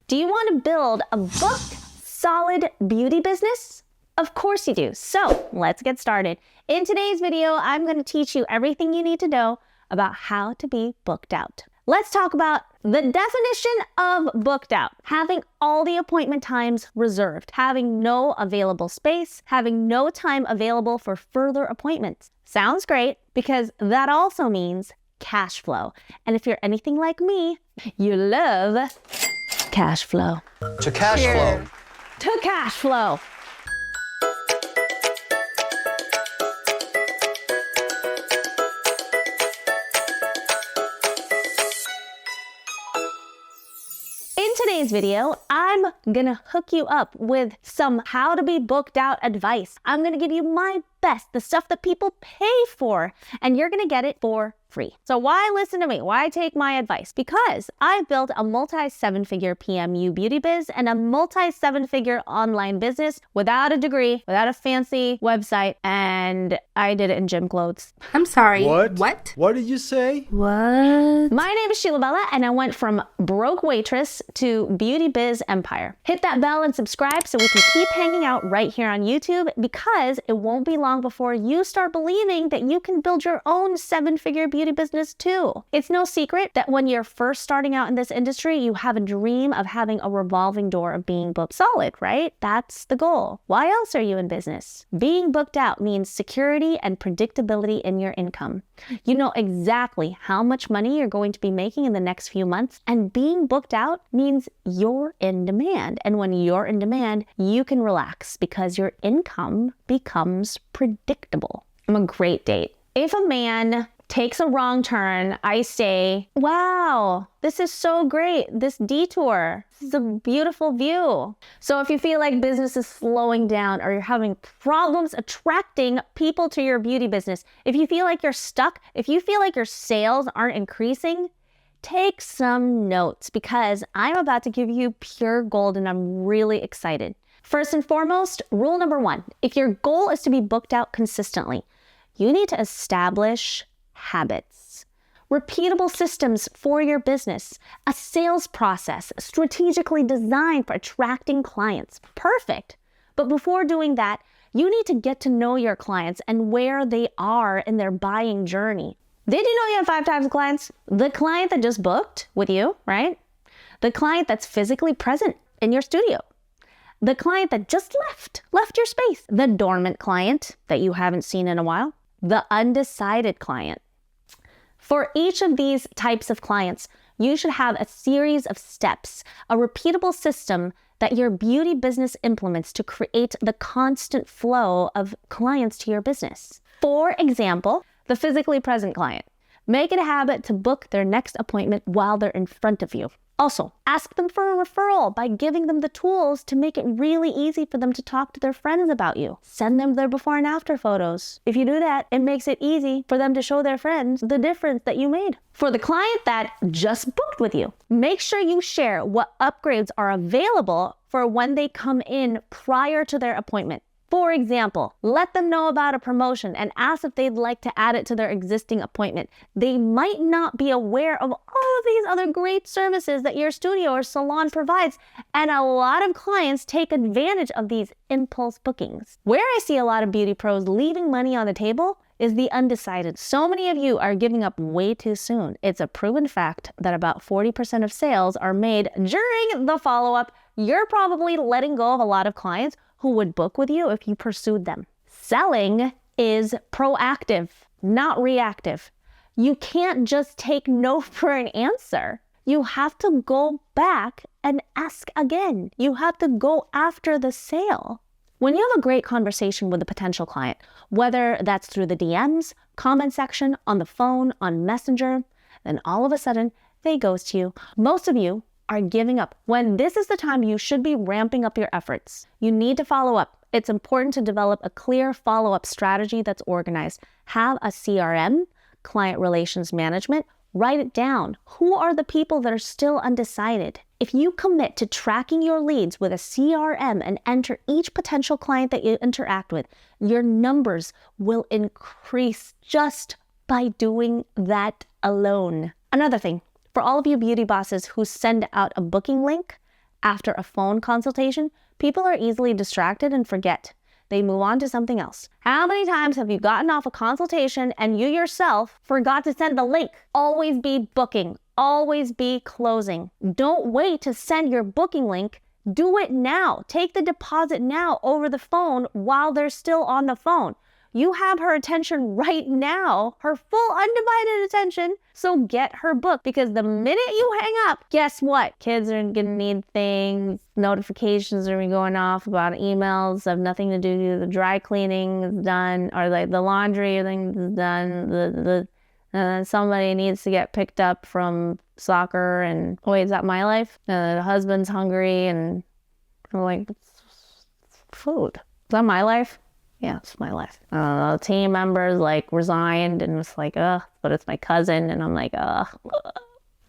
Do you want to build a booked, solid beauty business? Of course you do. So let's get started. In today's video, I'm going to teach you everything you need to know about how to be booked out. Let's talk about the definition of booked out. Having all the appointment times reserved, having no available space, having no time available for further appointments. Sounds great, because that also means cash flow. And if you're anything like me, you love cash flow. To cash flow. To cash flow. In today's video, I'm gonna hook you up with some how to be booked out advice. I'm gonna give you my best, the stuff that people pay for, and you're gonna get it for free. So why listen to me? Why take my advice? Because I've built a multi-seven-figure PMU beauty biz and a multi-seven-figure online business without a degree, without a fancy website, and I did it in gym clothes. I'm sorry. What? What did you say? What? My name is Sheila Bella, and I went from broke waitress to beauty biz empire. Hit that bell and subscribe so we can keep hanging out right here on YouTube, because it won't be long before you start believing that you can build your own seven-figure beauty business too. It's no secret that when you're first starting out in this industry, you have a dream of having a revolving door of being booked solid, right? That's the goal. Why else are you in business? Being booked out means security and predictability in your income. You know exactly how much money you're going to be making in the next few months, and being booked out means you're in demand. And when you're in demand, you can relax because your income becomes predictable. I'm a great date. If a man takes a wrong turn, I say, wow, this is so great. This detour, this is a beautiful view. So if you feel like business is slowing down, or you're having problems attracting people to your beauty business, if you feel like you're stuck, if you feel like your sales aren't increasing, take some notes, because I'm about to give you pure gold and I'm really excited. First and foremost, rule number one, if your goal is to be booked out consistently, you need to establish habits, repeatable systems for your business, a sales process strategically designed for attracting clients. Perfect. But before doing that, you need to get to know your clients and where they are in their buying journey. Did you know you have 5 types of clients? The client that just booked with you, right? The client that's physically present in your studio. The client that just left your space. The dormant client that you haven't seen in a while. The undecided client. For each of these types of clients, you should have a series of steps, a repeatable system that your beauty business implements to create the constant flow of clients to your business. For example, the physically present client. Make it a habit to book their next appointment while they're in front of you. Also, ask them for a referral by giving them the tools to make it really easy for them to talk to their friends about you. Send them their before and after photos. If you do that, it makes it easy for them to show their friends the difference that you made. For the client that just booked with you, make sure you share what upgrades are available for when they come in prior to their appointment. For example, let them know about a promotion and ask if they'd like to add it to their existing appointment. They might not be aware of all of these other great services that your studio or salon provides, and a lot of clients take advantage of these impulse bookings. Where I see a lot of beauty pros leaving money on the table is the undecided. So many of you are giving up way too soon. It's a proven fact that about 40% of sales are made during the follow-up. You're probably letting go of a lot of clients who would book with you if you pursued them. Selling is proactive, not reactive. You can't just take no for an answer. You have to go back and ask again. You have to go after the sale. When you have a great conversation with a potential client, whether that's through the DMs, comment section, on the phone, on Messenger, then all of a sudden they ghost you. Most of you are giving up, when this is the time you should be ramping up your efforts. You need to follow up. It's important to develop a clear follow-up strategy that's organized. Have a CRM, client relations management. Write it down. Who are the people that are still undecided? If you commit to tracking your leads with a CRM and enter each potential client that you interact with, your numbers will increase just by doing that alone. Another thing, for all of you beauty bosses who send out a booking link, After a phone consultation, people are easily distracted and forget. They move on to something else. How many times have you gotten off a consultation and you yourself forgot to send the link? Always be booking. Always be closing. Don't wait to send your booking link. Do it now. Take the deposit now over the phone while they're still on the phone. You have her attention right now, her full undivided attention, so get her booked, because the minute you hang up, guess what? Kids are gonna need things, notifications are going off about emails have nothing to do, the dry cleaning is done, or like the laundry thing is done, somebody needs to get picked up from soccer, and wait, is that my life? The husband's hungry, and I'm like, it's food. Is that my life? Yeah, it's my life. Team members like resigned, and it's like, but it's my cousin, and I'm like,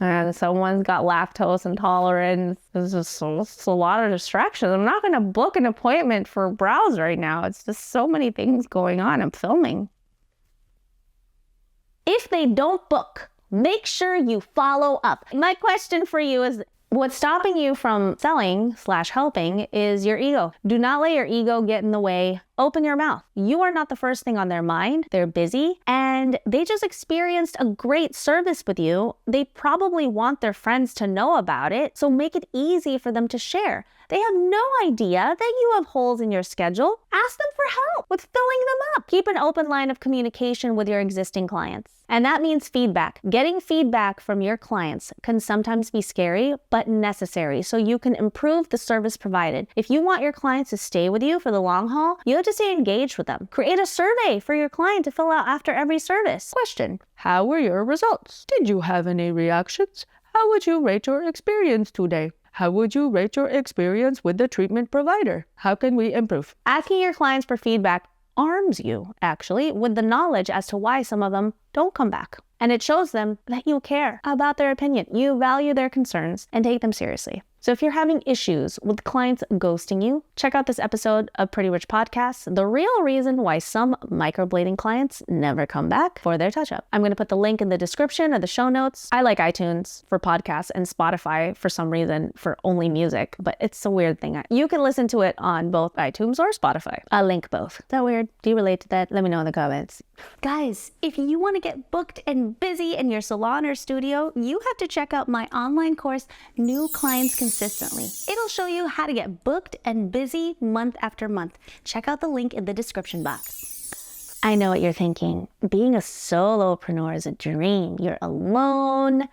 and someone's got lactose intolerance. It's a lot of distractions. I'm not going to book an appointment for brows right now. It's just so many things going on. I'm filming. If they don't book, make sure you follow up. My question for you is, what's stopping you from selling/helping is your ego. Do not let your ego get in the way. Open your mouth. You are not the first thing on their mind. They're busy and they just experienced a great service with you. They probably want their friends to know about it, so make it easy for them to share. They have no idea that you have holes in your schedule. Ask them for help with filling them up. Keep an open line of communication with your existing clients. And that means feedback. Getting feedback from your clients can sometimes be scary, but necessary, so you can improve the service provided. If you want your clients to stay with you for the long haul, you have to stay engaged with them. Create a survey for your client to fill out after every service. Question: how were your results? Did you have any reactions? How would you rate your experience today? How would you rate your experience with the treatment provider? How can we improve? Asking your clients for feedback arms you, actually, with the knowledge as to why some of them don't come back. And it shows them that you care about their opinion. You value their concerns and take them seriously. So if you're having issues with clients ghosting you, check out this episode of Pretty Rich Podcast, the real reason why some microblading clients never come back for their touch-up. I'm going to put the link in the description or the show notes. I like iTunes for podcasts and Spotify for some reason for only music, but it's a weird thing. You can listen to it on both iTunes or Spotify. I'll link both. Is that weird? Do you relate to that? Let me know in the comments. Guys, if you want to get booked and busy in your salon or studio, you have to check out my online course, New Clients Consistently. It'll show you how to get booked and busy month after month. Check out the link in the description box. I know what you're thinking. Being a solopreneur is a dream. You're alone.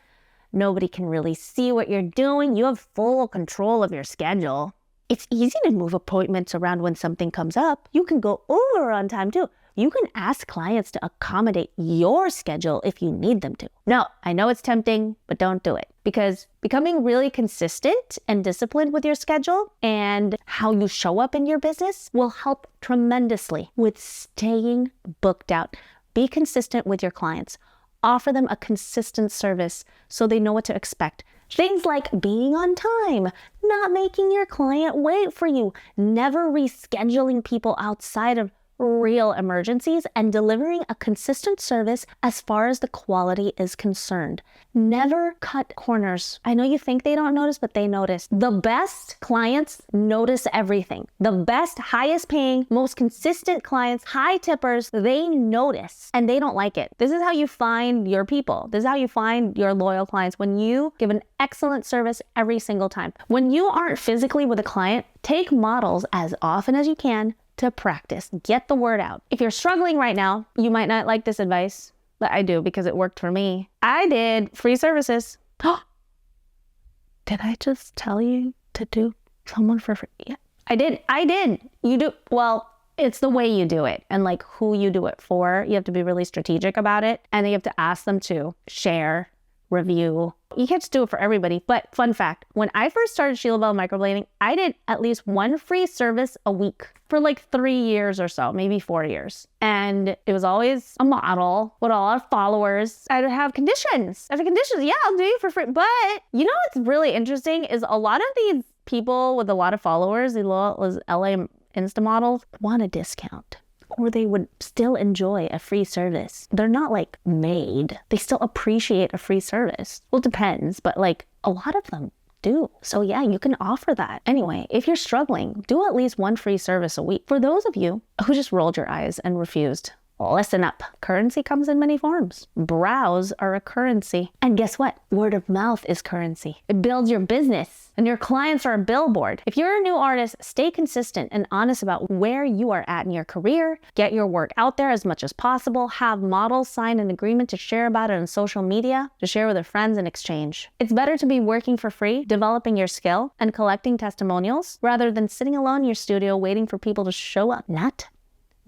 Nobody can really see what you're doing. You have full control of your schedule. It's easy to move appointments around when something comes up. You can go over on time too. You can ask clients to accommodate your schedule if you need them to. No, I know it's tempting, but don't do it. Because becoming really consistent and disciplined with your schedule and how you show up in your business will help tremendously with staying booked out. Be consistent with your clients. Offer them a consistent service so they know what to expect. Things like being on time, not making your client wait for you, never rescheduling people outside of real emergencies, and delivering a consistent service as far as the quality is concerned. Never cut corners. I know you think they don't notice, but they notice. The best clients notice everything. The best, highest paying, most consistent clients, high tippers, they notice and they don't like it. This is how you find your people. This is how you find your loyal clients, when you give an excellent service every single time. When you aren't physically with a client, take models as often as you can to practice. Get the word out. If you're struggling right now, you might not like this advice, but I do because it worked for me. I did free services. Did I just tell you to do someone for free? Yeah, I did. You do. Well, it's the way you do it and like who you do it for. You have to be really strategic about it, and you have to ask them to share, review. You can't just do it for everybody. But fun fact, when I first started Sheila Bell Microblading, I did at least one free service a week for like 3 years or so, maybe 4 years. And it was always a model with a lot of followers. I'd have conditions. After conditions, yeah, I'll do you for free. But you know what's really interesting is a lot of these people with a lot of followers, the LA Insta models, want a discount, or they would still enjoy a free service. They're not like made. They still appreciate a free service. Well, it depends, but like a lot of them do. So yeah, you can offer that. Anyway, if you're struggling, do at least one free service a week. For those of you who just rolled your eyes and refused, listen up. Currency comes in many forms. Brows are a currency. And guess what? Word of mouth is currency. It builds your business, and your clients are a billboard. If you're a new artist, stay consistent and honest about where you are at in your career. Get your work out there as much as possible. Have models sign an agreement to share about it on social media, to share with their friends and exchange. It's better to be working for free, developing your skill, and collecting testimonials, rather than sitting alone in your studio waiting for people to show up. Not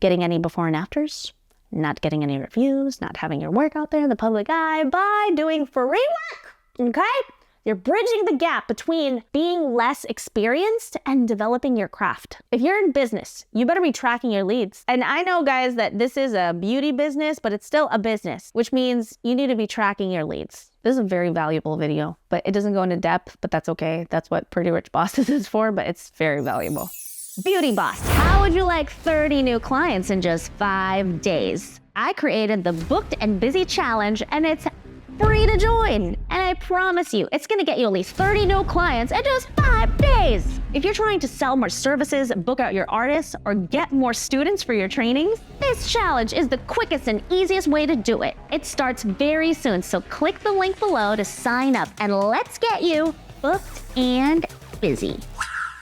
getting any before and afters, not getting any reviews, not having your work out there in the public eye by doing free work, okay? You're bridging the gap between being less experienced and developing your craft. If you're in business, you better be tracking your leads. And I know, guys, that this is a beauty business, but it's still a business, which means you need to be tracking your leads. This is a very valuable video, but it doesn't go into depth, but that's okay. That's what Pretty Rich Bosses is for, but it's very valuable. Beauty Boss, how would you like 30 new clients in just 5 days? I created the Booked and Busy Challenge, and it's free to join. And I promise you, it's gonna get you at least 30 new clients in just 5 days. If you're trying to sell more services, book out your artists, or get more students for your trainings, this challenge is the quickest and easiest way to do it. It starts very soon, so click the link below to sign up, and let's get you booked and busy.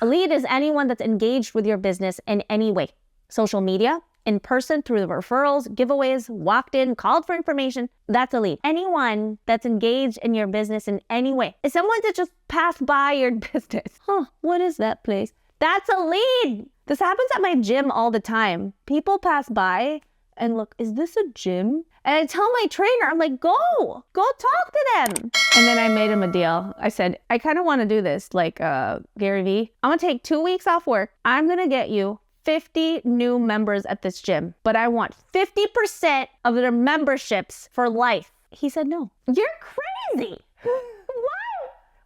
A lead is anyone that's engaged with your business in any way. Social media, in person through the referrals, giveaways, walked in, called for information, that's a lead. Anyone that's engaged in your business in any way. Is someone that just passed by your business. What is that place? That's a lead. This happens at my gym all the time. People pass by and look, is this a gym? And I tell my trainer, I'm like, go talk to them. And then I made him a deal. I said, I kind of want to do this like Gary Vee. I'm going to take 2 weeks off work. I'm going to get you 50 new members at this gym, but I want 50% of their memberships for life. He said, no. You're crazy.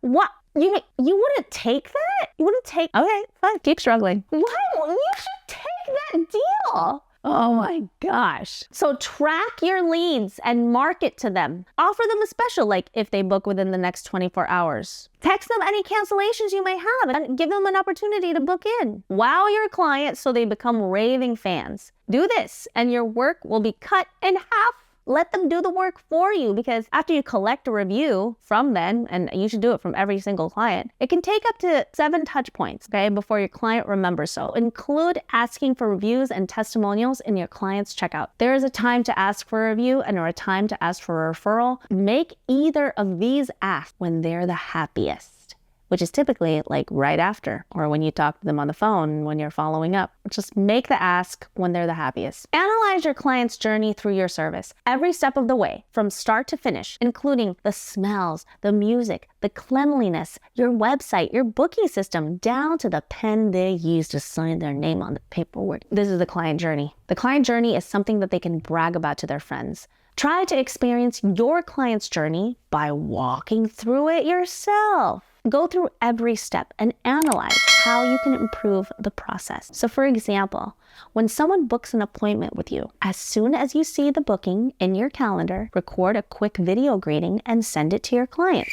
What? You wouldn't take that? You wouldn't take, okay, fine, keep struggling. Why? You should take that deal. Oh my gosh. So track your leads and market to them. Offer them a special, like if they book within the next 24 hours. Text them any cancellations you may have and give them an opportunity to book in. Wow your clients so they become raving fans. Do this and your work will be cut in half. Let them do the work for you, because after you collect a review from them, and you should do it from every single client, it can take up to 7 touch points, okay, before your client remembers. So include asking for reviews and testimonials in your client's checkout. There is a time to ask for a review and or a time to ask for a referral. Make either of these asks when they're the happiest, which is typically like right after, or when you talk to them on the phone, when you're following up. Just make the ask when they're the happiest. Analyze your client's journey through your service, every step of the way, from start to finish, including the smells, the music, the cleanliness, your website, your booking system, down to the pen they use to sign their name on the paperwork. This is the client journey. The client journey is something that they can brag about to their friends. Try to experience your client's journey by walking through it yourself. Go through every step and analyze how you can improve the process. So for example, when someone books an appointment with you, as soon as you see the booking in your calendar, record a quick video greeting and send it to your client.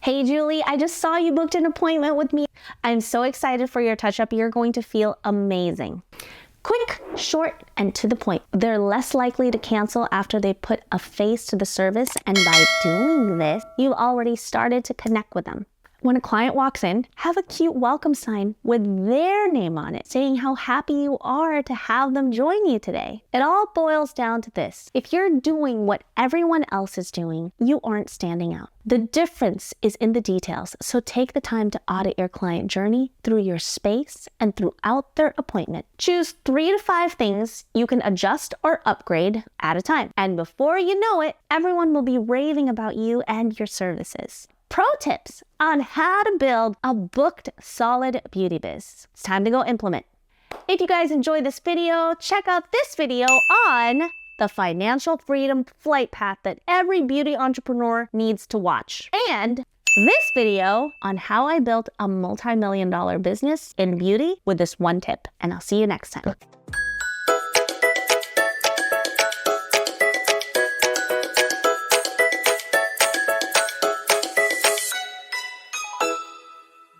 Hey Julie, I just saw you booked an appointment with me. I'm so excited for your touch-up. You're going to feel amazing. Quick, short, and to the point. They're less likely to cancel after they put a face to the service, and by doing this, you've already started to connect with them. When a client walks in, have a cute welcome sign with their name on it, saying how happy you are to have them join you today. It all boils down to this. If you're doing what everyone else is doing, you aren't standing out. The difference is in the details, so take the time to audit your client journey through your space and throughout their appointment. Choose 3 to 5 things you can adjust or upgrade at a time. And before you know it, everyone will be raving about you and your services. Pro tips on how to build a booked, solid beauty biz. It's time to go implement. If you guys enjoyed this video, check out this video on the financial freedom flight path that every beauty entrepreneur needs to watch. And this video on how I built a multi-million-dollar business in beauty with this one tip. And I'll see you next time.